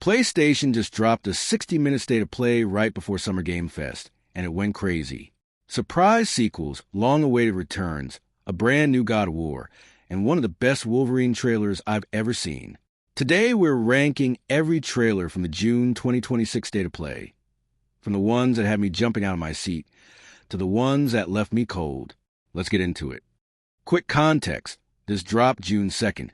PlayStation just dropped a 60-minute state of play right before Summer Game Fest, and it went crazy. Surprise sequels, long-awaited returns, a brand new God of War, and one of the best Wolverine trailers I've ever seen. Today, we're ranking every trailer from the June 2026 state of play. From the ones that had me jumping out of my seat, to the ones that left me cold. Let's get into it. Quick context. This dropped June 2nd,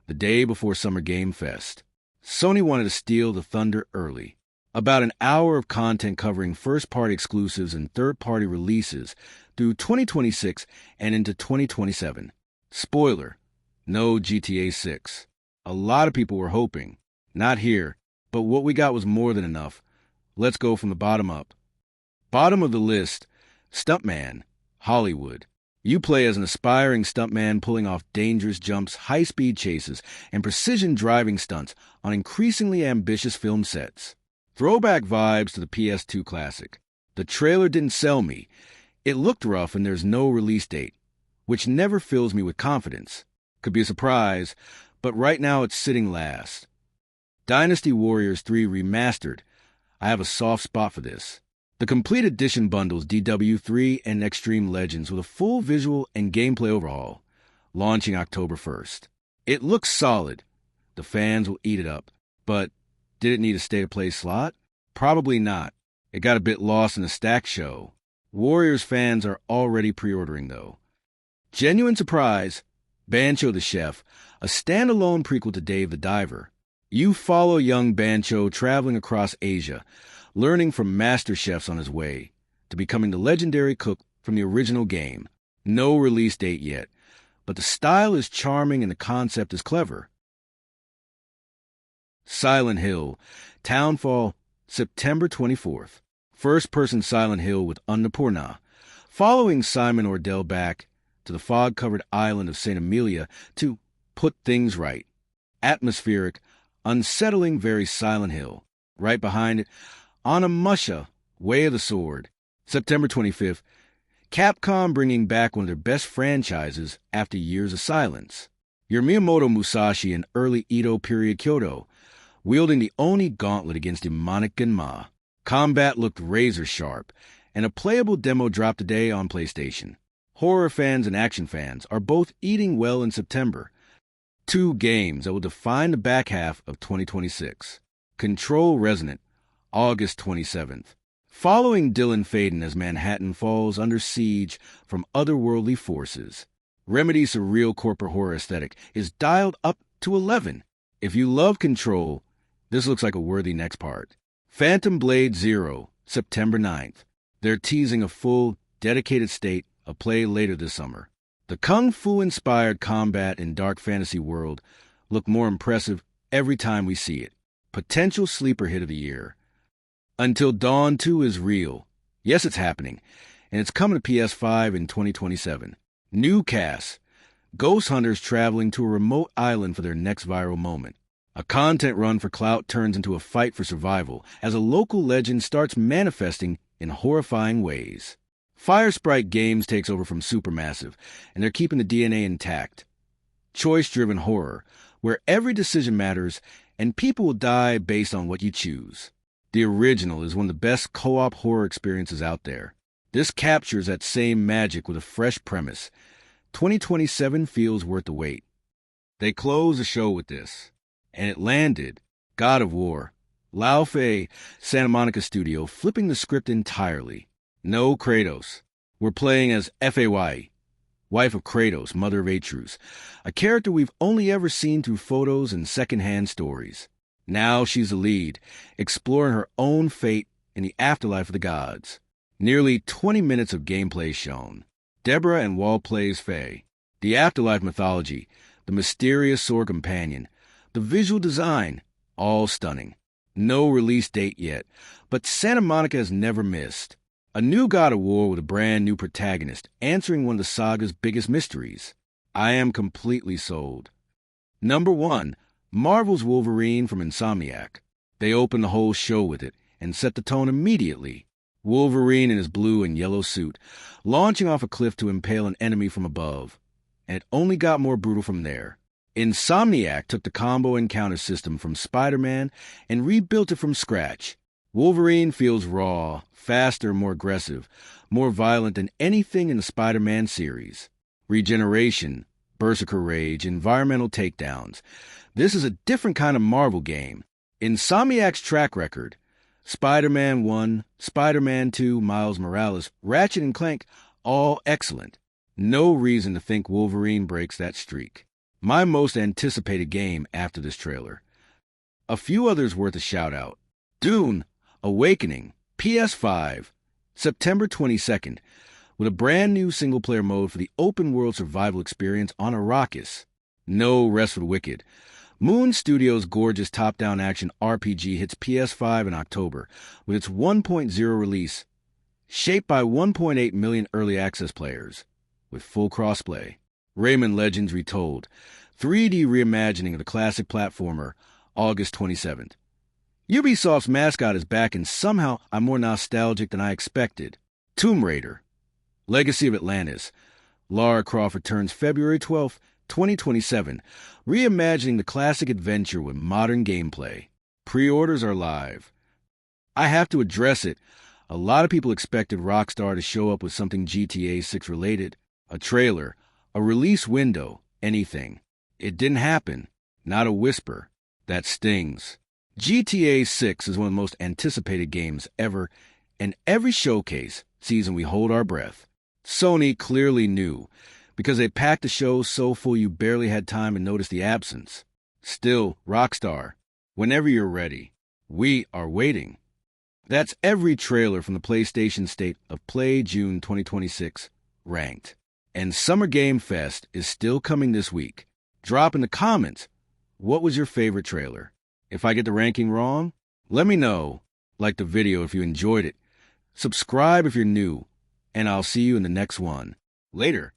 the day before Summer Game Fest. Sony wanted to steal the thunder early. About an hour of content covering first-party exclusives and third-party releases through 2026 and into 2027. Spoiler, no GTA 6. A lot of people were hoping. Not here, but what we got was more than enough. Let's go from the bottom up. Bottom of the list, Stuntman, Hollywood. You play as an aspiring stuntman pulling off dangerous jumps, high-speed chases, and precision driving stunts on increasingly ambitious film sets. Throwback vibes to the PS2 classic. The trailer didn't sell me. It looked rough and there's no release date, which never fills me with confidence. Could be a surprise, but right now it's sitting last. Dynasty Warriors 3 Remastered. I have a soft spot for this. The complete edition bundles DW3 and Extreme Legends with a full visual and gameplay overhaul, launching October 1st. It looks solid. The fans will eat it up. But did it need a state-of-play slot? Probably not. It got a bit lost in the stack show. Warriors fans are already pre-ordering, though. Genuine surprise, Bancho the Chef, a standalone prequel to Dave the Diver. You follow young Bancho traveling across Asia, learning from master chefs on his way to becoming the legendary cook from the original game. No release date yet, but the style is charming and the concept is clever. Silent Hill, Townfall, September 24th. First-person Silent Hill with Annapurna, following Simon Ordell back to the fog-covered island of St. Amelia to put things right. Atmospheric, unsettling, very Silent Hill. Right behind it, Onimusha, Way of the Sword. September 25th, Capcom bringing back one of their best franchises after years of silence. Your Miyamoto Musashi in early Edo period Kyoto, wielding the Oni gauntlet against demonic Genma. Combat looked razor-sharp, and a playable demo dropped today on PlayStation. Horror fans and action fans are both eating well in September. Two games that will define the back half of 2026. Control Resonant, August 27th. Following Dylan Faden as Manhattan falls under siege from otherworldly forces. Remedy's surreal corporate horror aesthetic is dialed up to 11. If you love Control, this looks like a worthy next part. Phantom Blade Zero, September 9th. They're teasing a full, dedicated state of play later this summer. The Kung Fu-inspired combat in dark fantasy world look more impressive every time we see it. Potential sleeper hit of the year. Until Dawn 2 is real. Yes, it's happening, and it's coming to PS5 in 2027. New cast. Ghost hunters traveling to a remote island for their next viral moment. A content run for clout turns into a fight for survival as a local legend starts manifesting in horrifying ways. Firesprite Games takes over from Supermassive, and they're keeping the DNA intact. Choice-driven horror, where every decision matters and people will die based on what you choose. The original is one of the best co-op horror experiences out there. This captures that same magic with a fresh premise. 2027 feels worth the wait. They close the show with this. And it landed. God of War. Laufey, Santa Monica Studio, flipping the script entirely. No Kratos. We're playing as Fay, wife of Kratos, mother of Atreus, a character we've only ever seen through photos and secondhand stories. Now she's the lead, exploring her own fate in the afterlife of the gods. Nearly 20 minutes of gameplay shown. Deborah and Wall plays Faye. The afterlife mythology, the mysterious sword companion, the visual design, all stunning. No release date yet, but Santa Monica has never missed. A new God of War with a brand new protagonist, answering one of the saga's biggest mysteries. I am completely sold. Number 1, Marvel's Wolverine from Insomniac. They opened the whole show with it and set the tone immediately. Wolverine in his blue and yellow suit, launching off a cliff to impale an enemy from above. And it only got more brutal from there. Insomniac took the combo encounter system from Spider-Man and rebuilt it from scratch. Wolverine feels raw, faster, more aggressive, more violent than anything in the Spider-Man series. Regeneration, Berserker Rage, environmental takedowns. This is a different kind of Marvel game. Insomniac's track record, Spider-Man 1, Spider-Man 2, Miles Morales, Ratchet and Clank, all excellent. No reason to think Wolverine breaks that streak. My most anticipated game after this trailer. A few others worth a shout-out. Dune, Awakening, PS5, September 22nd, with a brand new single-player mode for the open-world survival experience on Arrakis. No rest for the wicked. Moon Studios' gorgeous top-down action RPG hits PS5 in October with its 1.0 release, shaped by 1.8 million early access players, with full crossplay. Rayman Legends Retold, 3D reimagining of the classic platformer, August 27th. Ubisoft's mascot is back, and somehow I'm more nostalgic than I expected. Tomb Raider, Legacy of Atlantis. Lara Croft returns February 12th, 2027, reimagining the classic adventure with modern gameplay. Pre-orders are live. I have to address it. A lot of people expected Rockstar to show up with something GTA 6 related. A trailer, a release window, anything. It didn't happen. Not a whisper. That stings. GTA 6 is one of the most anticipated games ever, and every showcase season we hold our breath. Sony clearly knew, because they packed the show so full you barely had time to notice the absence. Still, Rockstar, whenever you're ready, we are waiting. That's every trailer from the PlayStation State of Play June 2026, ranked. And Summer Game Fest is still coming this week. Drop in the comments, what was your favorite trailer? If I get the ranking wrong, let me know. Like the video if you enjoyed it. Subscribe if you're new. And I'll see you in the next one. Later.